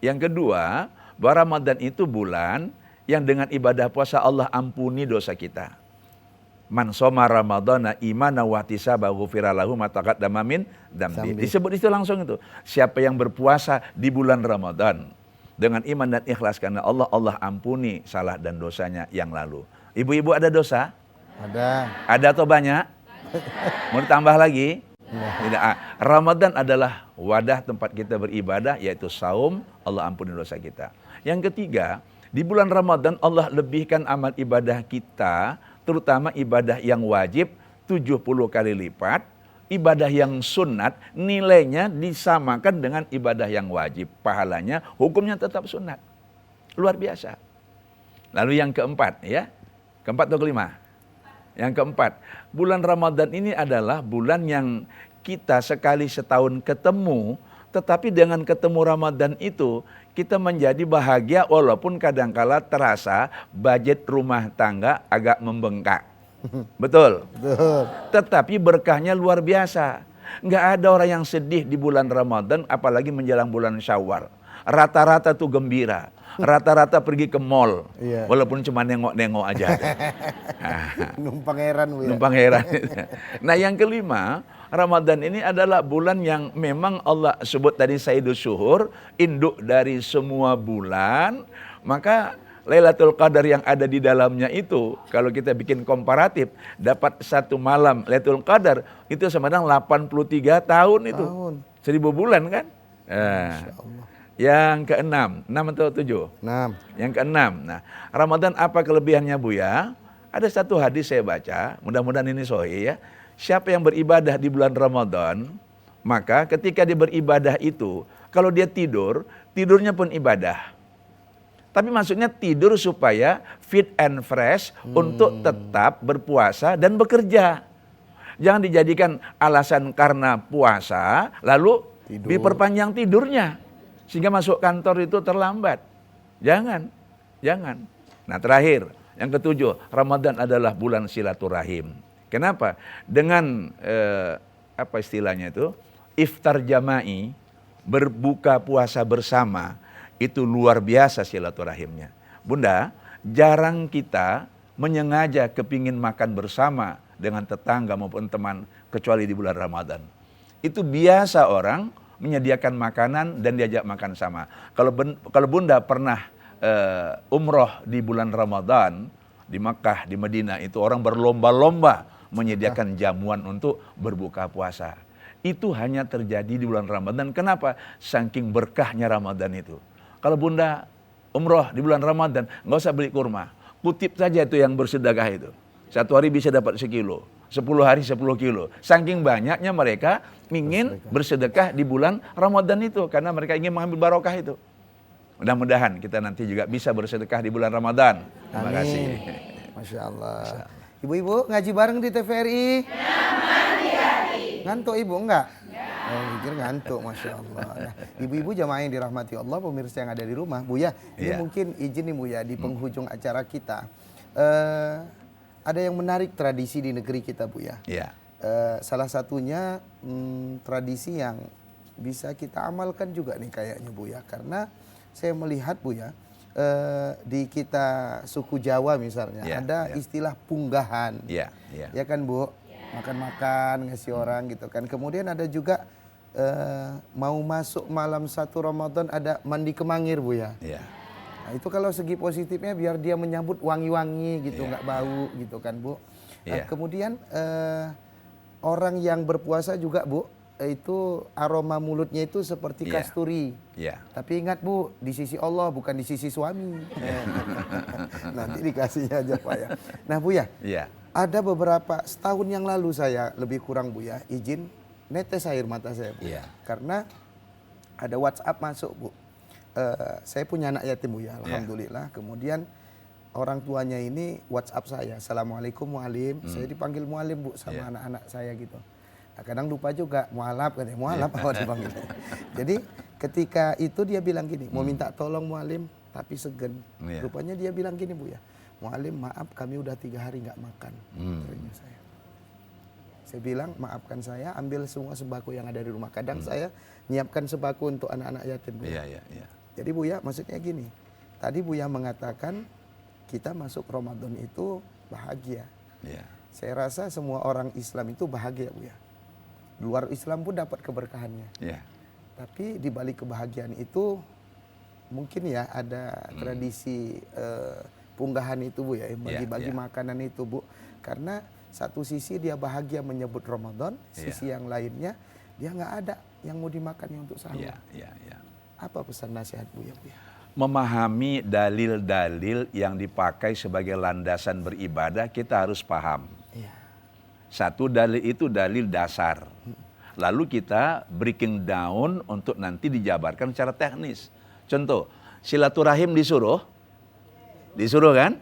Yang kedua, bahwa Ramadan itu bulan yang dengan ibadah puasa Allah ampuni dosa kita. Man shoma ramadhana imana wa ihtisaban ghufira lahu ma taqaddama min dzambi. Disebut itu langsung itu. Siapa yang berpuasa di bulan Ramadan dengan iman dan ikhlas karena Allah, Allah ampuni salah dan dosanya yang lalu. Ibu-ibu ada dosa? Ada. Ada atau banyak? Mau ditambah lagi? Tidak. Ramadan adalah wadah tempat kita beribadah, yaitu saum, Allah ampuni dosa kita. Yang ketiga, di bulan Ramadan Allah lebihkan amal ibadah kita, terutama ibadah yang wajib 70 kali lipat, ibadah yang sunat nilainya disamakan dengan ibadah yang wajib. Pahalanya, hukumnya tetap sunat. Luar biasa. Lalu yang keempat ya, keempat atau kelima? Yang keempat, bulan Ramadan ini adalah bulan yang kita sekali setahun ketemu, tetapi dengan ketemu Ramadan itu kita menjadi bahagia walaupun kadangkala terasa budget rumah tangga agak membengkak. Betul? Betul. Tetapi berkahnya luar biasa. Nggak ada orang yang sedih di bulan Ramadan apalagi menjelang bulan Syawal. Rata-rata tuh gembira. Rata-rata pergi ke mall, walaupun cuma nengok-nengok aja. Numpang heran Bu ya. Numpang heran. Nah yang kelima, Ramadan ini adalah bulan yang memang Allah sebut tadi Sayyidus Syuhur, induk dari semua bulan. Maka Lailatul Qadar yang ada di dalamnya itu, kalau kita bikin komparatif, dapat satu malam Lailatul Qadar, itu sama dengan 83 tahun itu. 1000 bulan kan? Yang keenam, 6 atau 7? 6. Yang keenam, nah Ramadan apa kelebihannya Bu ya? Ada satu hadis saya baca, mudah-mudahan ini sahih ya. Siapa yang beribadah di bulan Ramadan, maka ketika dia beribadah itu, kalau dia tidur, tidurnya pun ibadah. Tapi maksudnya tidur supaya fit and fresh untuk tetap berpuasa dan bekerja. Jangan dijadikan alasan karena puasa, lalu diperpanjang tidurnya. Sehingga masuk kantor itu terlambat. Jangan. Nah terakhir, yang ketujuh, Ramadan adalah bulan silaturahim. Kenapa? Dengan apa istilahnya itu, iftar jama'i, berbuka puasa bersama, itu luar biasa silaturahimnya. Bunda, jarang kita menyengaja kepingin makan bersama dengan tetangga maupun teman, kecuali di bulan Ramadan. Itu biasa orang menyediakan makanan dan diajak makan sama. Kalau Bunda pernah umroh di bulan Ramadan di Makkah, di Madinah, itu orang berlomba-lomba menyediakan jamuan untuk berbuka puasa. Itu hanya terjadi di bulan Ramadan. Kenapa? Saking berkahnya Ramadan itu. Kalau Bunda umroh di bulan Ramadan, nggak usah beli kurma. Kutip saja itu yang bersedekah itu. 1 hari bisa dapat sekilo. 10 hari 10 kilo. Saking banyaknya mereka ingin bersedekah di bulan Ramadan itu. Karena mereka ingin mengambil barokah itu. Mudah-mudahan kita nanti juga bisa bersedekah di bulan Ramadan. Terima kasih. Masya Allah. Ibu-ibu ngaji bareng di TVRI? Ngantuk ibu enggak? Oh, mikir ngantuk, Masya Allah. Nah, ibu-ibu jamaah yang dirahmati Allah, pemirsa yang ada di rumah, Buya, ini mungkin izin nih Buya, di penghujung acara kita. Ada yang menarik tradisi di negeri kita, Buya. Salah satunya tradisi yang bisa kita amalkan juga nih kayaknya, Buya. Karena saya melihat, Buya, di kita suku Jawa misalnya, ada istilah punggahan. Ya kan, Bu? Makan-makan, ngasih orang gitu kan. Kemudian ada juga mau masuk malam 1 Ramadan ada mandi kemangir, Bu ya. Nah, itu kalau segi positifnya biar dia menyambut wangi-wangi gitu, nggak bau gitu kan, Bu. Nah, kemudian orang yang berpuasa juga, Bu, itu aroma mulutnya itu seperti kasturi. Tapi ingat, Bu, di sisi Allah bukan di sisi suami. Nanti dikasihnya aja, Pak ya. Nah, Bu ya. Ada beberapa setahun yang lalu saya lebih kurang, Bu ya, izin netes air mata saya, Bu. Karena ada WhatsApp masuk, Bu. Saya punya anak yatim, Bu ya, alhamdulillah. Kemudian orang tuanya ini WhatsApp saya, Assalamualaikum mualim. Saya dipanggil mualim, Bu, sama anak-anak saya gitu. Nah, kadang lupa juga, mualaf katanya, mualaf apa dipanggil. Jadi ketika itu dia bilang gini, mau minta tolong mualim tapi segen. Rupanya dia bilang gini, Bu ya, mualim maaf kami udah 3 hari nggak makan. Saya bilang maafkan saya, ambil semua sembako yang ada di rumah. Kadang saya nyiapkan sembako untuk anak-anak yatim, Bu. Jadi Bu ya, maksudnya gini, tadi Bu ya mengatakan kita masuk Ramadan itu bahagia. Saya rasa semua orang Islam itu bahagia, Bu ya. Luar Islam pun dapat keberkahannya. Tapi di balik kebahagiaan itu mungkin ya ada tradisi punggahan itu, Bu ya, bagi-bagi makanan itu, Bu. Karena satu sisi dia bahagia menyebut Ramadan, sisi yang lainnya dia nggak ada yang mau dimakannya untuk sahur. Apa pesan nasihat Bu ya, Bu ya? Memahami dalil-dalil yang dipakai sebagai landasan beribadah, kita harus paham. Satu dalil itu dalil dasar. Lalu kita breaking down untuk nanti dijabarkan secara teknis. Contoh, silaturahim disuruh kan?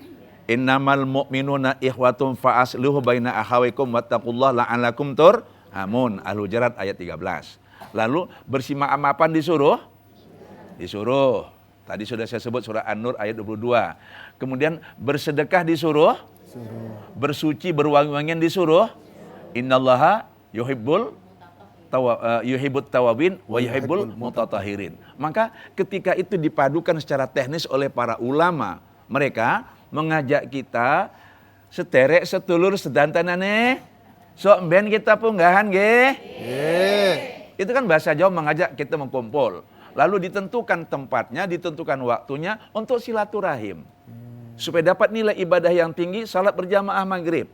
Innamal mu'minuna ikhwatum fa'asluhu baina akhawaikum wattaqullaha la'alakum turhamun. Al-Hujurat ayat 13. Lalu bersimaaf-maafan disuruh. Tadi sudah saya sebut surah An-Nur ayat 22. Kemudian bersedekah disuruh. Bersuci berwangi-wangian disuruh. Innallaha yuhibbut tawabin wa yuhibbul mutatahirin. Maka ketika itu dipadukan secara teknis oleh para ulama, mereka mengajak kita sederek sedulur sedantanane sok ben kita punggahan nggih. Itu kan bahasa Jawa mengajak kita mengkumpul. Lalu ditentukan tempatnya, ditentukan waktunya untuk silaturahim. Supaya dapat nilai ibadah yang tinggi, salat berjamaah maghrib.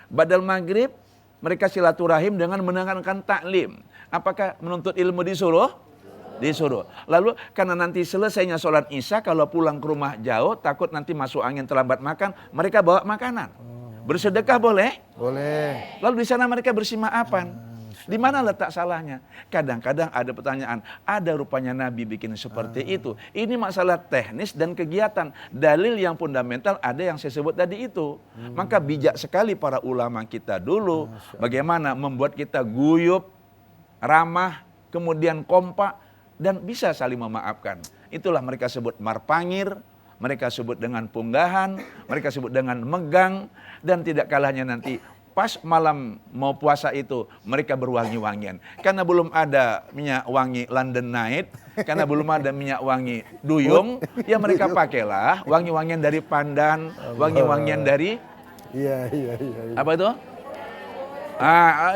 Badal maghrib, mereka silaturahim dengan mendengarkan taklim. Apakah menuntut ilmu disuruh? Disuruh. Lalu karena nanti selesainya sholat isya, kalau pulang ke rumah jauh, takut nanti masuk angin terlambat makan, mereka bawa makanan. Bersedekah boleh? Boleh. Lalu di sana mereka bersimaafan. Di mana letak salahnya? Kadang-kadang ada pertanyaan, ada rupanya Nabi bikin seperti itu. Ini masalah teknis dan kegiatan. Dalil yang fundamental ada yang saya sebut tadi itu. Maka bijak sekali para ulama kita dulu. Bagaimana membuat kita guyup, ramah, kemudian kompak, dan bisa saling memaafkan. Itulah mereka sebut marpangir, mereka sebut dengan punggahan, mereka sebut dengan megang, dan tidak kalahnya nanti pas malam mau puasa itu mereka berwangi-wangian. Karena belum ada minyak wangi London Night, karena belum ada minyak wangi Duyung, ya mereka pakailah wangi-wangian dari pandan, wangi-wangian dari Iya. apa itu?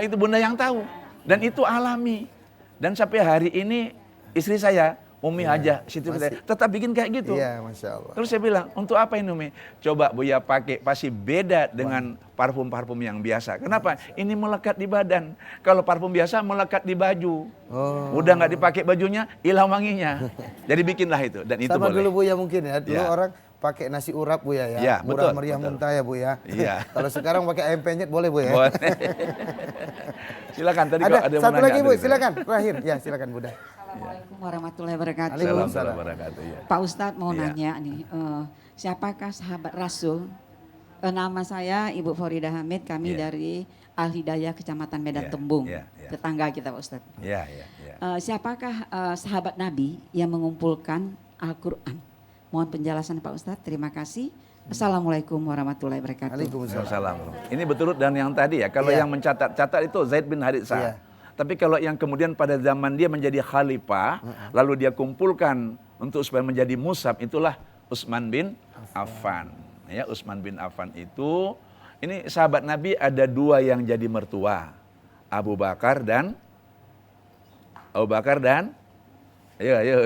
Itu bunda yang tahu. Dan itu alami. Dan sampai hari ini istri saya, Umi aja, Siti tetap bikin kayak gitu. Iya, Masya Allah. Terus saya bilang, untuk apa ini Umi? Coba Buya pakai, pasti beda dengan parfum-parfum yang biasa. Kenapa? Ini melekat di badan. Kalau parfum biasa melekat di baju. Udah nggak dipakai bajunya, hilang wanginya. Jadi bikinlah itu. Dan itu Sama boleh. dulu Buya mungkin ya. Dulu Ya. orang pakai nasi urap Buya ya. Ya, Murah betul, meriah betul. muntah ya Buya. Iya. Kalau sekarang pakai ayam penyet boleh Bu ya. Boleh. Silakan tadi Ada kalau ada yang satu mau lagi nanya Bu, dari saya. silakan. Terakhir. Ya, silakan Bunda. Assalamualaikum warahmatullahi wabarakatuh. Waalaikumsalam. Assalamualaikum warahmatullahi wabarakatuh. Pak Ustadz mau Iya. nanya nih, siapakah sahabat Rasul? Nama saya Ibu Farida Hamid, kami Iya. dari Al Hidayah Kecamatan Medan Iya, Tembung, iya, iya. tetangga kita Pak Ustadz. Iya. Siapakah sahabat Nabi yang mengumpulkan Al-Quran? Mohon penjelasan Pak Ustadz, terima kasih. Assalamualaikum warahmatullahi wabarakatuh. Waalaikumsalam. Waalaikumsalam. Ini betul dan yang tadi ya, kalau Iya. yang mencatat itu Zaid bin Haritsah. Iya. Tapi kalau yang kemudian pada zaman dia menjadi khalifah, lalu dia kumpulkan untuk supaya menjadi musab, itulah Utsman bin Affan. Ya, Utsman bin Affan itu, ini sahabat Nabi ada dua yang jadi mertua, Abu Bakar dan ayo.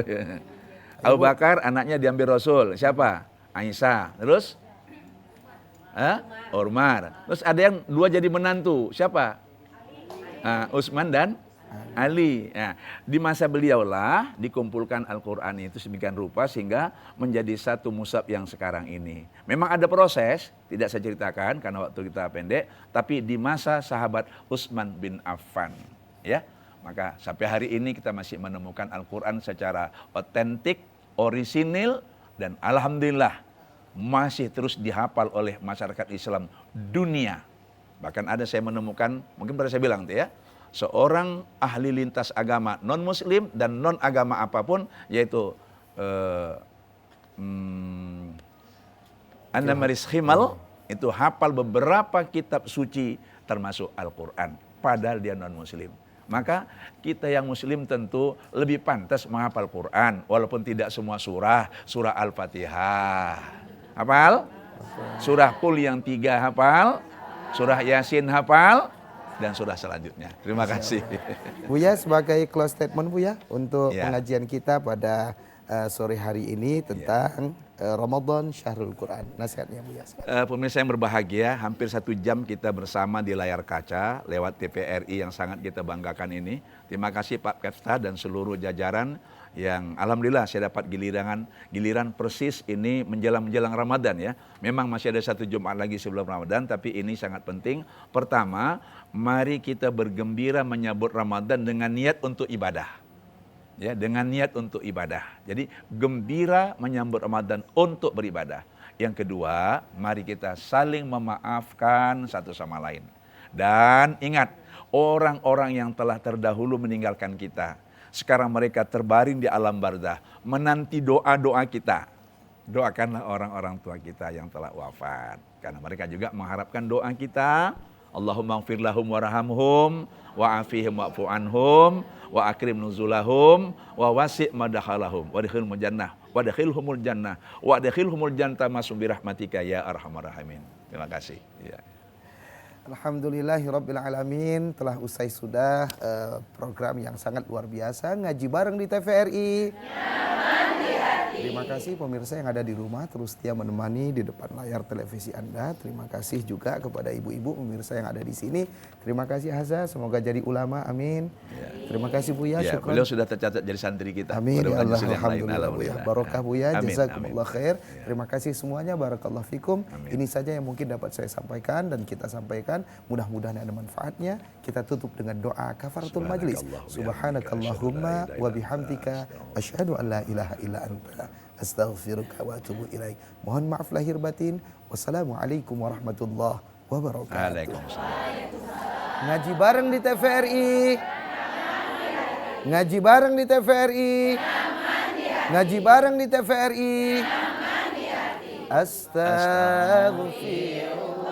Abu Bakar anaknya diambil Rasul, siapa? Aisyah. Terus? Umar. Terus ada yang dua jadi menantu, siapa? Utsman dan Ali. Nah, di masa beliaulah dikumpulkan Al-Quran itu sedemikian rupa sehingga menjadi satu mushaf yang sekarang ini. Memang ada proses, tidak saya ceritakan karena waktu kita pendek, tapi di masa sahabat Utsman bin Affan, ya. Maka sampai hari ini kita masih menemukan Al-Quran secara otentik, orisinil, dan alhamdulillah masih terus dihafal oleh masyarakat Islam dunia. Bahkan ada saya menemukan, mungkin pernah saya bilang tuh ya, seorang ahli lintas agama non-muslim dan non-agama apapun, yaitu Anna Maris Khimal, itu hafal beberapa kitab suci termasuk Al-Quran, padahal dia non-muslim. Maka kita yang muslim tentu lebih pantas menghafal Quran, walaupun tidak semua surah Al-Fatihah. Hafal? Surah Qul yang 3 hafal, surah Yasin hafal, dan surah selanjutnya. Terima kasih. Buya sebagai close statement Buya untuk Ya. pengajian kita pada sore hari ini tentang Ramadan Syahrul Quran. Nasihatnya Buya. Pemirsa yang berbahagia, hampir 1 jam kita bersama di layar kaca lewat TVRI yang sangat kita banggakan ini. Terima kasih Pak Kepsta dan seluruh jajaran yang alhamdulillah saya dapat giliran persis ini menjelang Ramadan ya. Memang masih ada 1 Jumat lagi sebelum Ramadan, tapi ini sangat penting. Pertama, mari kita bergembira menyambut Ramadan dengan niat untuk ibadah. Ya, dengan niat untuk ibadah. Jadi gembira menyambut Ramadan untuk beribadah. Yang kedua, mari kita saling memaafkan satu sama lain. Dan ingat, orang-orang yang telah terdahulu meninggalkan kita, sekarang mereka terbaring di alam barzah, menanti doa-doa kita. Doakanlah orang-orang tua kita yang telah wafat. Karena mereka juga mengharapkan doa kita. Allahumma gfir lahum warhamhum, wa'afihim wa'fu anhum, wa akrim nuzulahum, wa wasi' madakhalahum, wa dakhilhumul jannah, wa dakhilhumul jannah, wa dakhilhumul jannah masum birahmatika ya arhamar rahimin. Terima kasih. Ya. Alhamdulillahirabbil alamin, telah usai sudah program yang sangat luar biasa, ngaji bareng di TVRI. Terima kasih pemirsa yang ada di rumah terus setia menemani di depan layar televisi Anda. Terima kasih juga kepada ibu-ibu pemirsa yang ada di sini. Terima kasih Haza, semoga jadi ulama, amin. Ya. Terima kasih Buya, Ya, syukran. beliau sudah tercatat jadi santri kita. Amin ya Allah, Mudah-mudahan yang lain, alhamdulillah Buya. Barokah Buya, Amin, jazakumullah amin. khair. Ya. Terima kasih semuanya, barakallahu fikum. Amin. Ini saja yang mungkin dapat saya sampaikan dan kita sampaikan. Mudah-mudahan ada manfaatnya. Kita tutup dengan doa kafaratul majlis. Subhanakallahumma wa bihamdika asyhadu an la ilaha illa anta astaghfiruka wa atubu ilaik. Mohon maaf lahir batin. Wassalamualaikum warahmatullahi wabarakatuh. Waalaikumsalam. Ngaji bareng di TVRI. Ngaji bareng di TVRI. Ngaji bareng di TVRI. Astaghfirullah.